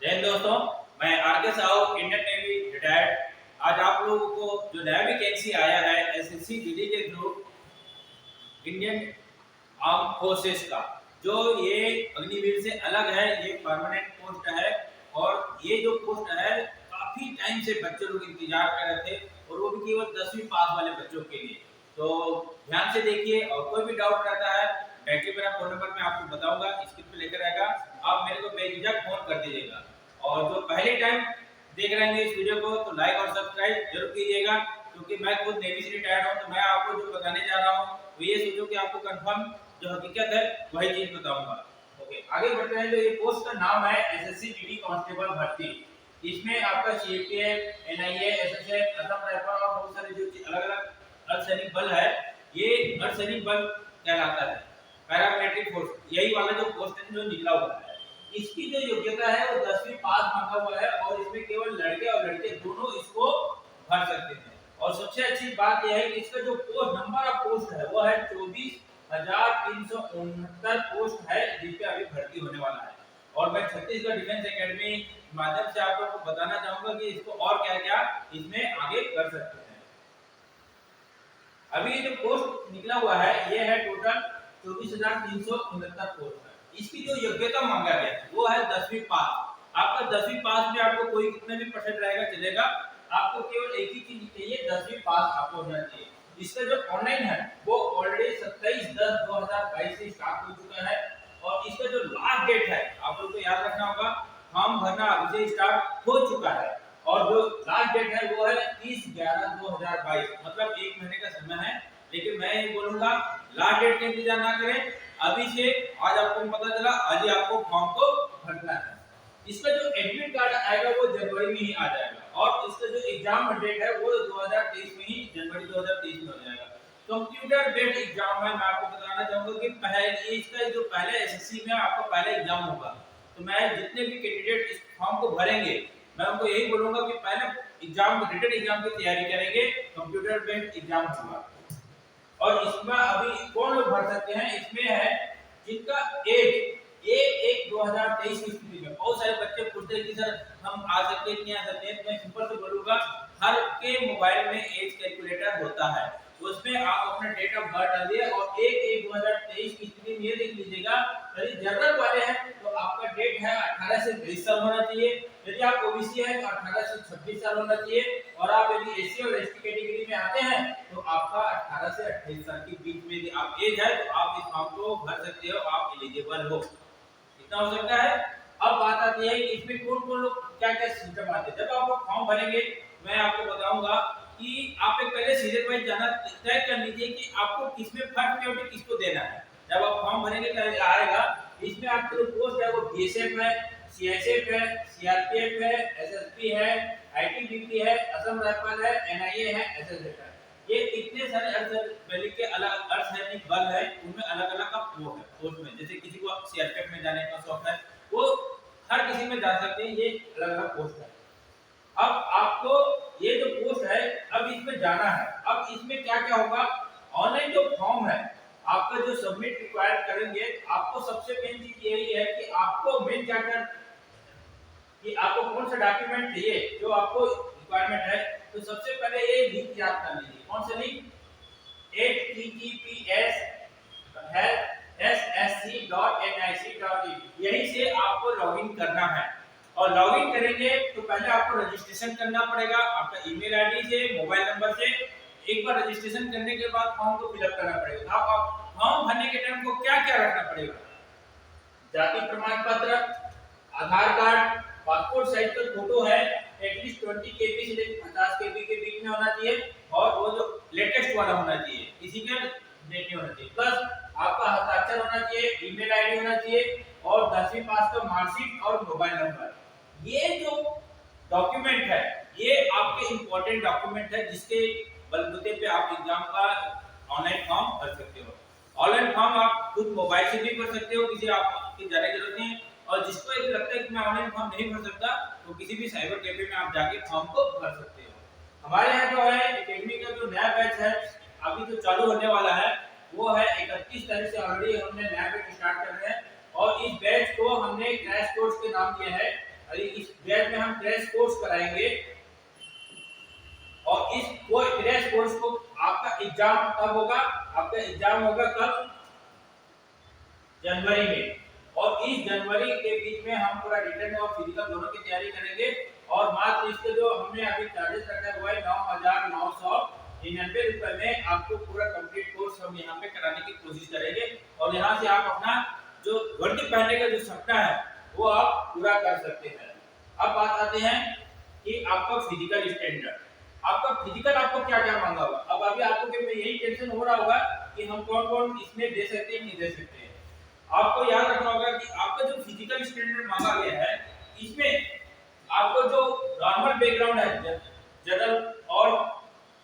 जय हिंद दोस्तों, मैं आर के साहू इंडियन नेवी रिटायर्ड। आज आप लोगों को जो नया वैकेंसी आया है एसएससी जीडी के थ्रू इंडियन आर्म फोर्सेस का, जो ये अग्निवीर से अलग है, ये परमानेंट पोस्ट है। और ये जो पोस्ट है काफी टाइम से बच्चे लोग इंतजार कर रहे थे, और वो भी केवल 10वीं पास वाले बच्चों के लिए। तो ध्यान से देखिए, और कोई भी डाउट रहता है डायरेक्टली मेरा फोन नंबर मैं आपको बताऊंगा, स्क्रीन पे लेकर आएगा, आप मेरे को बेझिझक फोन कर दीजिएगा। और जो पहले टाइम देख रहे हैं इस वीडियो को तो लाइक और सब्सक्राइब जरूर कीजिएगा, क्योंकि मैं खुद नेवी से रिटायर्ड हूँ। तो मैं आपको जो बताने जा रहा हूँ वो ये सोचो कि आपको कंफर्म जो हकीकत है वही चीज बताऊंगा। ओके, आगे बढ़ते हैं। जो ये पोस्ट का नाम है एसएससी जीडी कांस्टेबल भर्ती। इसमें आपका CAPF, NIA, SSF, Assam rifle और बहुत सारे जो अलग अलग अर्धसैनिक बल है, ये अर्धसैनिक बल कहलाता है। पैरामिलिट्री फोर्स, यही वाला जो पोस्ट है जो निकला हुआ है, इसकी जो योग्यता है वो 10वीं पास मांगा हुआ है, और इसमें केवल लड़के और लड़के दोनों इसको भर सकते हैं। और सबसे अच्छी बात यह है कि इसका जो पोस्ट नंबर ऑफ पोस्ट है वो है 24,369 पोस्ट है, जिसपे अभी भर्ती होने वाला है। और मैं छत्तीसगढ़ डिफेंस एकेडमी माध्यम से आप लोगों को बताना चाहूंगा कि इसको और क्या क्या इसमें आगे कर सकते हैं। अभी जो पोस्ट निकला हुआ है ये है टोटल 24,369 पोस्ट है। इसकी जो योग्यता मांगा गया है वो है 10वीं पास। आपका 10वीं पास में आपको कोई कितने भी परसेंट रहेगा चलेगा, आपको केवल एक ही चीज चाहिए, 10वीं पास आपको होना चाहिए। इसका जो ऑनलाइन है वो ऑलरेडी 27/10/2022 से स्टार्ट हो चुका है। और इसका जो लास्ट डेट है आप लोग को याद रखना होगा, फॉर्म भरना अभी से स्टार्ट हो चुका है। और जो लास्ट डेट है वो है 30/11/2022, मतलब 1 महीने का समय है। लेकिन मैं ये बोलूंगा लास्ट डेट का इंतजार ना करें, अभी से आज आपको पता चला आज ही आपको फॉर्म को भरना है। इसका जो एडमिट कार्ड आएगा वो जनवरी में ही आ जाएगा, और इसका जो एग्जाम डेट है वो 2023 में ही, जनवरी 2023 में हो जाएगा। कंप्यूटर बेस्ड एग्जाम है। मैं आपको बताना चाहूंगा कि पहले इसका जो पहले एसएससी में आपका पहला एग्जाम होगा। तो मैं जितने भी कैंडिडेट इस फॉर्म को भरेंगे मैं उनको यही बोलूंगा कि पहले एग्जाम, रिटन एग्जाम की तैयारी करेंगे, कंप्यूटर बेस्ड एग्जाम होगा। और इसमें अभी कौन लोग भर सकते हैं, इसमें है जिनका एज 1/1/2023 की स्थिति में। बहुत सारे बच्चे पूछते हैं कि सर हम आ सकते हैं नहीं आ सकते हैं। मैं सिंपल से बोलूंगा, हर के मोबाइल में एज कैलकुलेटर होता है, उसमें आप अपना डेट ऑफ बर्थ डालिए और 1/1/2023 की स्थिति में ये देख लीजिएगा। यदि जनरल वाले हैं तो आपका डेट है 18 से 23 साल होना चाहिए। यदि आप ओबीसी हैं तो 18 से 26 साल होना चाहिए। और आप यदि एससी और एसटी कैटेगरी में आते हैं तो आपका 18 से 28 साल के बीच में यदि आप एज है तो आप इस फॉर्म को भर सकते हो, आप एलिजिबल हो। इतना हो सकता है। अब बात आती है कि इसमें कौन कौन लोग क्या क्या सिस्टम आते हैं। जब आप फॉर्म भरेंगे मैं आपको बताऊंगा कि आप एक पहले सीरियल वाइज जाना तय कर लीजिए कि आपको किसमें फर्स्ट प्रायोरिटी किसको देना है। जब आप फॉर्म भरेंगे तब आएगा, इसमें आपकी जो पोस्ट है वो बीएसएफ है, सीएसएफ है, सीआरपीएफ है, एसएसपी है, आईटीबीपी है, असम राइफल है, एनआईए है, एसएसएफ है। ये इतने सारे अर्धसैनिक के अलग अर्धसैनिक बल है, उनमें अलग अलग का वो है पोस्ट में। जैसे किसी को सीआरपीएफ में जाने का शौक है वो हर किसी में जा सकते हैं, ये अलग अलग पोस्ट है। अब आपको ये जो पोस्ट है अब इसमें जाना है। अब इसमें क्या क्या होगा, ऑनलाइन जो फॉर्म है आपका जो सबमिट रिक्वायर करेंगे, आपको सबसे मेन चीज यही है कि आपको मेन क्या क्या कि आपको कौन सा डॉक्यूमेंट चाहिए जो आपको रिक्वायरमेंट है। तो सबसे पहले ये लिंक याद कर लीजिए। कौन सा लिंक, https है ssc.nic.in, यही से आपको लॉगिन करना है। और लॉगिन करेंगे तो पहले आपको रजिस्ट्रेशन करना पड़ेगा आपका ईमेल आईडी से, मोबाइल नंबर से। एक बार रजिस्ट्रेशन करने के बाद फॉर्म को फिलअप करना पड़ेगा। आप फॉर्म भरने के टाइम को क्या क्या रखना पड़ेगा, जाति प्रमाण पत्र, आधार कार्ड, पासपोर्ट साइज का फोटो है, एटलीस्ट 20 केबी से लेकर 50 केबी के बीच में होना चाहिए, और वो जो लेटेस्ट वाला होना चाहिए, किसी का डेट नहीं होना चाहिए। प्लस आपका हस्ताक्षर होना चाहिए, ईमेल आईडी होना चाहिए, और 10वीं पास का मार्कशीट और मोबाइल नंबर। ये जो डॉक्यूमेंट है ये आपके इंपॉर्टेंट डॉक्यूमेंट है, जिसके बलबूते पे आप एग्जाम का ऑनलाइन फॉर्म भर सकते हो। ऑनलाइन फॉर्म आप खुद मोबाइल से भी भर सकते हो, किसी आपकी जाने की जरूरत नहीं है। और जिसको एक लगता है कि मैं ऑनलाइन फॉर्म नहीं भर सकता तो किसी भी साइबर कैफे में आप जाके फॉर्म को भर सकते हो। हमारे यहाँ जो है एकेडमी का जो नया बैच है अभी जो चालू होने वाला है वो है 31 तारीख से ऑलरेडी हमने नया बैच स्टार्ट कर रहे हैं। और इस बैच को हमने क्रैश कोर्स के नाम दिया है अरे इस बैच में हम क्रैश कोर्स कराएंगे और इस क्रैश कोर्स को आपका एग्जाम कब होगा? आपका एग्जाम होगा कब? जनवरी में। और इस जनवरी के बीच में हम पूरा रिटन और फिजिकल दोनों की तैयारी करेंगे और मात्र इसके जो हमने अभी चार्जेस रखा हुआ है 9,999 रुपए में आपको पूरा कंप्लीट कोर्स हम यहाँ पे कराने की कोशिश करेंगे और यहाँ से आप अपना जो वर्दी पहनने का जो सपना है वो आप पूरा कर सकते हैं। अब बात आते हैं कि आपका फिजिकल स्टैंडर्ड, आपका फिजिकल आपको क्या क्या मांगा होगा। अब अभी आपको यही टेंशन हो रहा होगा कि हम कौन कौन इसमें दे सकते हैं नहीं दे सकते हैं। आपको याद रखना होगा कि आपका जो फिजिकल स्टैंडर्ड मांगा गया है इसमें आपको जो नॉर्मल बैकग्राउंड है जनरल और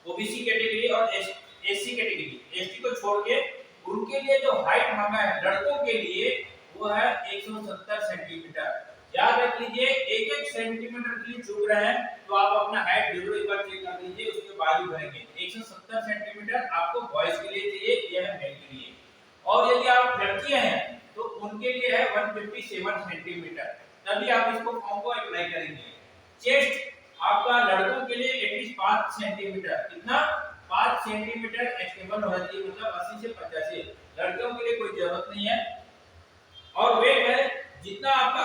ओबीसी कैटेगरी और एससी कैटेगरी, एसटी को छोड़ के उनके लिए जो हाइट मांगा है लड़कों के लिए वो है 170 सेंटीमीटर। याद रख लीजिए, एक एक सेंटीमीटर के लिए चूक रहे हैं तो आप अपना हाइट जरूर एक बार चेक कर लीजिए, उसके बाद ही भरेंगे। 170 सेंटीमीटर आपको बॉयज के लिए चाहिए, यह है मेल के लिए। और यदि आप लड़कियां हैं तो उनके लिए है 157 सेंटीमीटर, तभी आप इसको फॉर्म को अप्लाई करेंगे। चेस्ट आपका लड़कों के लिए एटलीस्ट 5 सेंटीमीटर, कितना 5 सेंटीमीटर एक्सटेबल होना चाहिए, मतलब 80 से 85। लड़कियों के लिए कोई जरूरत नहीं है। और वेट है, जितना आपका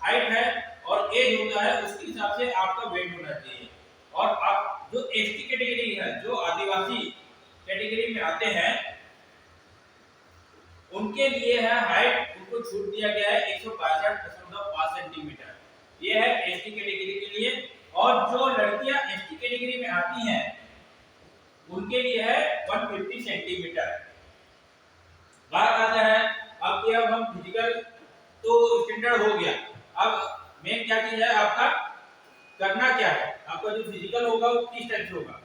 हाइट है और एज होता है उसके हिसाब से आपका वेट होना चाहिए। और आप जो एसटी कैटेगरी है, जो आदिवासी कैटेगरी में आते हैं उनके लिए है हाइट, उनको छूट दिया गया है 162.5 सेंटीमीटर, ये है एसटी कैटेगरी के लिए। और जो लड़कियां एसटी कैटेगरी में आती हैं उनके लिए है 150 सेंटीमीटर। बात आता है अब कि अब हम फिजिकल तो स्टैंडर्ड हो गया, अब मेन क्या चीज है आपका करना क्या है, आपका जो फिजिकल होगा वो किस टाइप से होगा।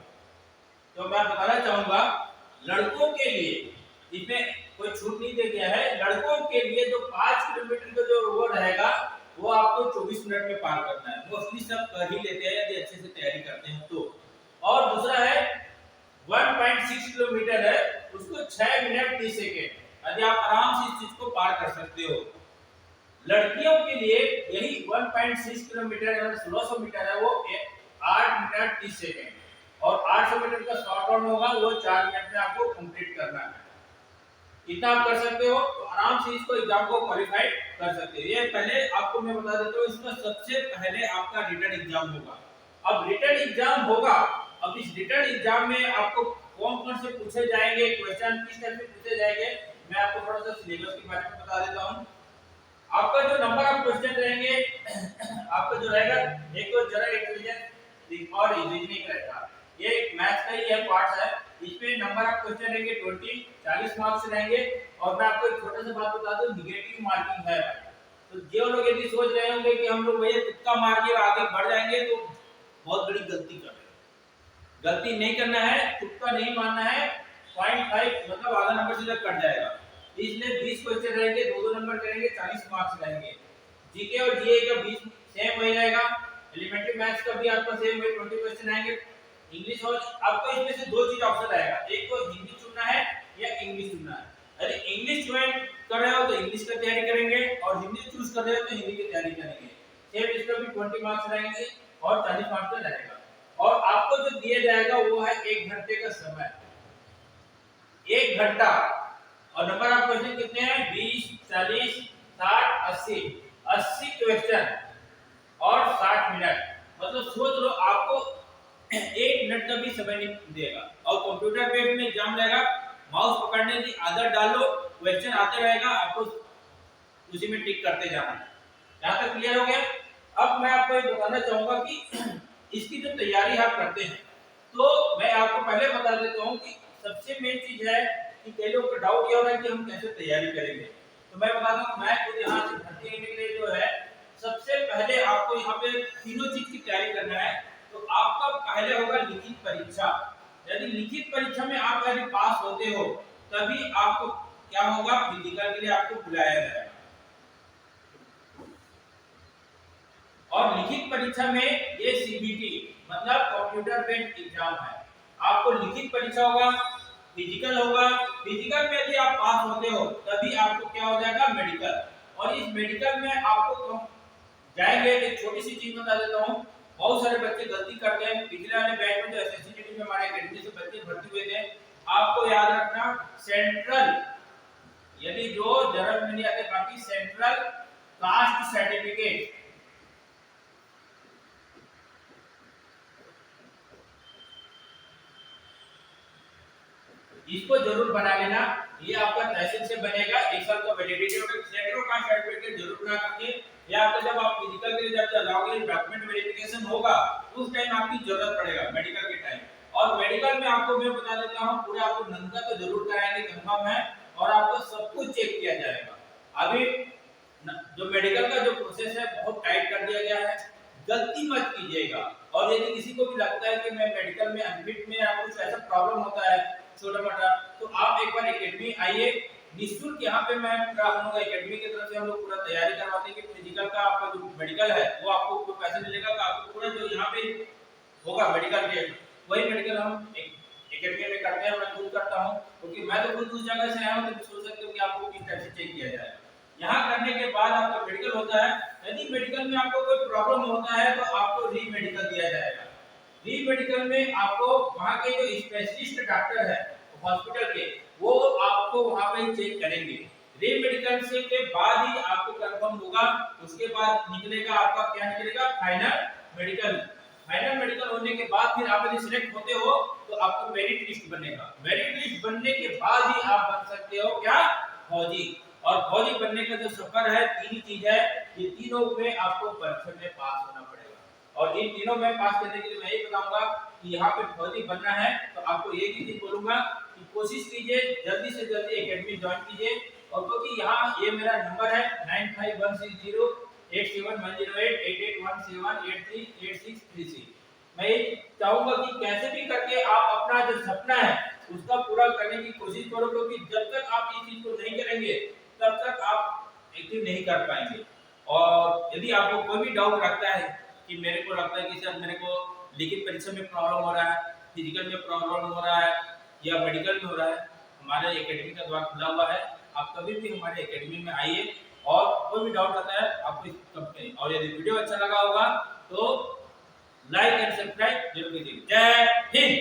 तो मैं बताना चाहूंगा लड़कों के लिए इसमें कोई छूट नहीं दे दिया है। लड़कों के लिए जो 5 किलोमीटर का जो रोड रहेगा वो आपको 24 मिनट में पार करना है, मोस्टली सब कर ही लेते हैं यदि अच्छे से तैयारी करते हैं तो। और दूसरा है 1.6 किलोमीटर है, उसको 6 मिनट 30 सेकेंड, यदि आप आराम से इस चीज को पार कर सकते हो। लड़कियों के लिए यही 1.6 किलोमीटर यानी 1600 मीटर है, वो 8 मिनट 30 सेकेंड और 800 मीटर का शॉर्ट रन होगा वो 4 मिनट में आपको कंप्लीट करना है। इतना आप कर सकते हो तो आराम से इसको एग्जाम को क्वालिफाई कर सकते हो। ये पहले आपको मैं बता देता हूँ, इसमें सबसे पहले आपका रिटन एग्जाम होगा। अब रिटन एग्जाम होगा, अब इस रिटन एग्जाम में आपको कौन कौन से पूछे जाएंगे, क्वेश्चन किस टाइप से पूछे जाएंगे, मैं आपको थोड़ा सा सिलेबस के बारे में बता देता हूँ। आपका जो नंबर ऑफ क्वेश्चन रहेंगे आपका जो रहेगा एक तो जनरल इंटेलिजेंस और रीजनिंग रहेगा, ये मैथ्स का ही है पार्ट है। इसमें नंबर ऑफ क्वेश्चन रहेंगे 40 मार्क्स रहेंगे। और मैं आपको एक छोटा सा बात बता दूं, नेगेटिव मार्किंग है। तो जो लोग यदि सोच रहे होंगे कि हम लोग भैया तुक्का मार के आगे बढ़ जाएंगे तो बहुत बड़ी गलती कर रहे हैं। गलती नहीं करना है, तुक्का नहीं मारना है। 0.5 मतलब आधा नंबर सीधा कट जाएगा। इसलिए 20 क्वेश्चन रहेंगे, 2-2 नंबर करेंगे, 40 मार्क्स रहेंगे। जीके और जीए का 20 सेम हो जाएगा। एलिमेंट्री मैथ्स का भी आपका सेम है, 20 क्वेश्चन आएंगे। इंग्लिश और आपको इसमें से दो चीज ऑप्शन आएगा, एक तो हिंदी चुनना है या इंग्लिश चुनना है। यदि इंग्लिश ज्वाइन कर रहे हो तो इंग्लिश का तैयारी करेंगे और हिंदी चूज कर रहे हो तो हिंदी की तैयारी करेंगे। सेम इसका भी 20 मार्क्स रहेंगे और 40 मार्क्स का रहेगा। और आपको जो दिया जाएगा वो है 1 घंटे का समय, 1 घंटा। और नंबर ऑफ क्वेश्चन कितने हैं? 20, 40, 60, 80 80 क्वेश्चन और 60 मिनट। मतलब सोच लो आपको 1 मिनट का भी समय नहीं देगा। और कंप्यूटर बेस्ड में एग्जाम रहेगा, माउस पकड़ने की आदत डालो, क्वेश्चन आते रहेगा, आपको उसी में टिक करते जाना है। यहाँ तक क्लियर हो गया। अब मैं आपको ये बताना चाहूंगा कि इसकी जो तैयारी आप करते हैं तो मैं आपको पहले बता देता हूँ कि सबसे मेन चीज है कि कई लोगों को डाउट ये हो रहा है कि हम कैसे तैयारी करेंगे। तो मैं बताता हूँ, मैं खुद यहाँ से भर्ती होने के लिए जो है सबसे पहले आपको यहाँ पे तीनों चीज की तैयारी करना है। तो आपका पहले होगा लिखित परीक्षा। यदि लिखित परीक्षा में आप यदि पास होते हो तभी आपको क्या होगा, फिजिकल के लिए आपको बुलाया जाएगा। और लिखित परीक्षा में ये सीबीटी मतलब कंप्यूटर बेस्ड एग्जाम है। आपको लिखित परीक्षा होगा, फिजिकल होगा। फिजिकल में यदि आप पास होते हो तभी आपको क्या हो जाएगा, मेडिकल। और इस मेडिकल में आपको जाएंगे एक छोटी सी चीज बता देता हूँ, बहुत सारे बच्चे गलती करते हैं। पिछले वाले बैच में जो एसएससी में हमारे एकेडमी से बच्चे भर्ती हुए थे, आपको याद रखना सेंट्रल, यदि जो जनरल में नहीं आते, बाकी सेंट्रल कास्ट सर्टिफिकेट, इसको जरूर बना लेना। ये आपका तहसील से बनेगा, 1 साल का वैलिडिटी होगा। सेंट्रल कास्ट सर्टिफिकेट जरूर बना करके, या आपका जब आप फिजिकल के लिए जब जाओगे, डॉक्यूमेंट वेरिफिकेशन होगा, उस टाइम आपकी जरूरत पड़ेगा मेडिकल के टाइम। और मेडिकल में आपको मैं बता देता हूँ, पूरा आपको नंगा तो जरूर कराएंगे, कंफर्म है, और आपको सब कुछ चेक किया जाएगा। अभी जो मेडिकल का जो प्रोसेस है बहुत टाइट कर दिया गया है, गलती मत कीजिएगा। और यदि किसी को भी लगता है कि मैं मेडिकल में अनफिट में या कुछ ऐसा प्रॉब्लम होता है छोटा मोटा, तो आप एक बार एकेडमी आइए, निःशुल्क यहाँ पे मैं पूरा हम लोग एकेडमी की तरफ से हम लोग पूरा तैयारी करवाते हैं कि फिजिकल का आपका जो मेडिकल है वो आपको कोई पैसे मिलेगा, तो आपको पूरा जो यहाँ पे होगा मेडिकल के, वही मेडिकल हम एकेडमी में करते हैं। मैं खुद करता हूँ, क्योंकि मैं तो खुद उस जगह से आया हूँ, तो सोच सकते हो कि आपको किस टाइप से चेक किया जाए। यहाँ करने के बाद आपका मेडिकल होता है। यदि मेडिकल में आपको कोई प्रॉब्लम होता है तो आपको री मेडिकल दिया जाएगा। री मेडिकल में आपको वहाँ के जो स्पेशलिस्ट डॉक्टर है हॉस्पिटल के, वो आपको वहाँ पे चेक करेंगे। री मेडिकल से के बाद ही आपको कंफर्म होगा, उसके बाद निकलेगा आपका क्या निकलेगा, फाइनल मेडिकल। फाइनल मेडिकल होने के बाद फिर आप यदि सिलेक्ट होते हो तो आपको मेरिट लिस्ट बनेगा। मेरिट लिस्ट बनने के बाद ही आप बन सकते हो क्या, फौजी। और फौजी बनने का जो सफर है, तीन ही चीज है, ये तीनों में आपको परीक्षा में पास होना पड़ेगा। और इन तीनों में पास करने के लिए मैं ये बताऊंगा कि यहाँ पे फौजी बनना है तो आपको एक ही चीज बोलूंगा कि कोशिश कीजिए जल्दी से जल्दी एकेडमी ज्वाइन कीजिए। और क्योंकि यहाँ ये मेरा नंबर है 95160881088817838636। मैं ये चाहूंगा कि कैसे भी करके आप अपना जो सपना है उसका पूरा करने की कोशिश करो, क्योंकि जब तक आप इस चीज को नहीं करेंगे तब तक आप एक्टिव नहीं कर पाएंगे। और यदि आपको कोई भी डाउट रखता है कि मेरे को लगता है कि सर मेरे को लिखित परीक्षा में प्रॉब्लम हो रहा है, फिजिकल में प्रॉब्लम हो रहा है, या मेडिकल में हो रहा है, हमारे एकेडमी का द्वार खुला हुआ है। आप कभी भी हमारे एकेडमी में आइए, और कोई भी डाउट आता है आपको इस कंपनी। और यदि वीडियो अच्छा लगा होगा तो लाइक एंड सब्सक्राइब जरूर कीजिए। जय हिंद।